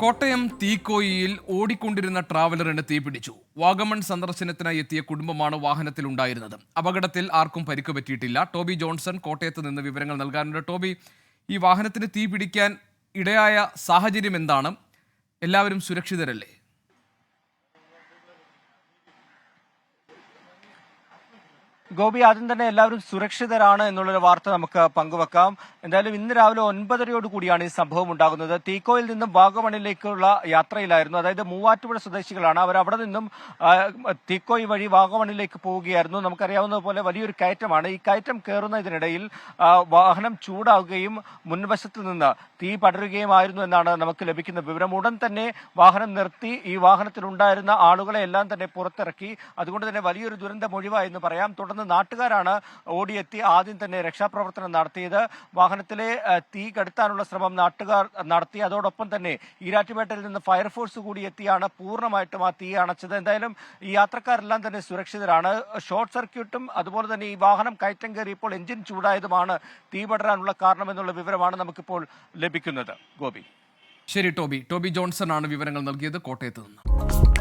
കോട്ടയം തീക്കോയിയിൽ ഓടിക്കൊണ്ടിരുന്ന ട്രാവലറിന് തീപിടിച്ചു. വാഗമൺ സന്ദർശനത്തിനായി എത്തിയ കുടുംബമാണ് വാഹനത്തിലുണ്ടായിരുന്നത്. അപകടത്തിൽ ആർക്കും പരിക്ക് പറ്റിയിട്ടില്ല. ടോബി ജോൺസൺ കോട്ടയത്ത് നിന്ന് വിവരങ്ങൾ നൽകാനുണ്ട്. ടോബി, ഈ വാഹനത്തിന് തീ പിടിക്കാൻ ഇടയായ സാഹചര്യം എന്താണ്? എല്ലാവരും സുരക്ഷിതരല്ലേ? ഗോപി, ആദ്യം തന്നെ എല്ലാവരും സുരക്ഷിതരാണ് എന്നുള്ളൊരു വാർത്ത നമുക്ക് പങ്കുവെക്കാം. എന്തായാലും ഇന്ന് രാവിലെ 9:30 കൂടിയാണ് ഈ സംഭവം ഉണ്ടാകുന്നത്. തീക്കോയിൽ നിന്നും വാഗമണിലേക്കുള്ള യാത്രയിലായിരുന്നു. അതായത് മൂവാറ്റുപുഴ സ്വദേശികളാണ്. അവർ അവിടെ നിന്നും തീക്കോയി വഴി വാഗമണിലേക്ക് പോവുകയായിരുന്നു. നമുക്കറിയാവുന്നതുപോലെ വലിയൊരു കയറ്റമാണ്. ഈ കയറ്റം കയറുന്നതിനിടയിൽ വാഹനം ചൂടാവുകയും മുൻവശത്ത് നിന്ന് തീ പടരുകയുമായിരുന്നു എന്നാണ് നമുക്ക് ലഭിക്കുന്ന വിവരം. ഉടൻ തന്നെ വാഹനം നിർത്തി ഈ വാഹനത്തിലുണ്ടായിരുന്ന ആളുകളെ എല്ലാം തന്നെ പുറത്തിറക്കി. അതുകൊണ്ട് തന്നെ വലിയൊരു ദുരന്തം ഒഴിവായെന്ന് പറയാം. തുടർന്ന് നാട്ടുകാരാണ് ഓടിയെത്തി ആദ്യം തന്നെ രക്ഷാപ്രവർത്തനം നടത്തിയത്. വാഹനത്തിലെ തീ കെടുത്താനുള്ള ശ്രമം നാട്ടുകാർ നടത്തി. അതോടൊപ്പം തന്നെ ഈരാറ്റുപേട്ടയിൽ നിന്ന് ഫയർഫോഴ്സ് കൂടി എത്തിയാണ് പൂർണ്ണമായിട്ടും ആ തീ അണച്ചത്. എന്തായാലും ഈ യാത്രക്കാരെല്ലാം തന്നെ സുരക്ഷിതരാണ്. ഷോർട്ട് സർക്യൂട്ടും അതുപോലെ തന്നെ ഈ വാഹനം കയറ്റം കയറിയപ്പോൾ എഞ്ചിൻ ചൂടായതുമാണ് തീ പടരാനുള്ള കാരണമെന്നുള്ള വിവരമാണ് നമുക്കിപ്പോൾ ലഭിക്കുന്നത്. ഗോപി. ശരി ടോബി ജോൺസൺ ആണ് വിവരങ്ങൾ നൽകിയത് കോട്ടയത്ത് നിന്ന്.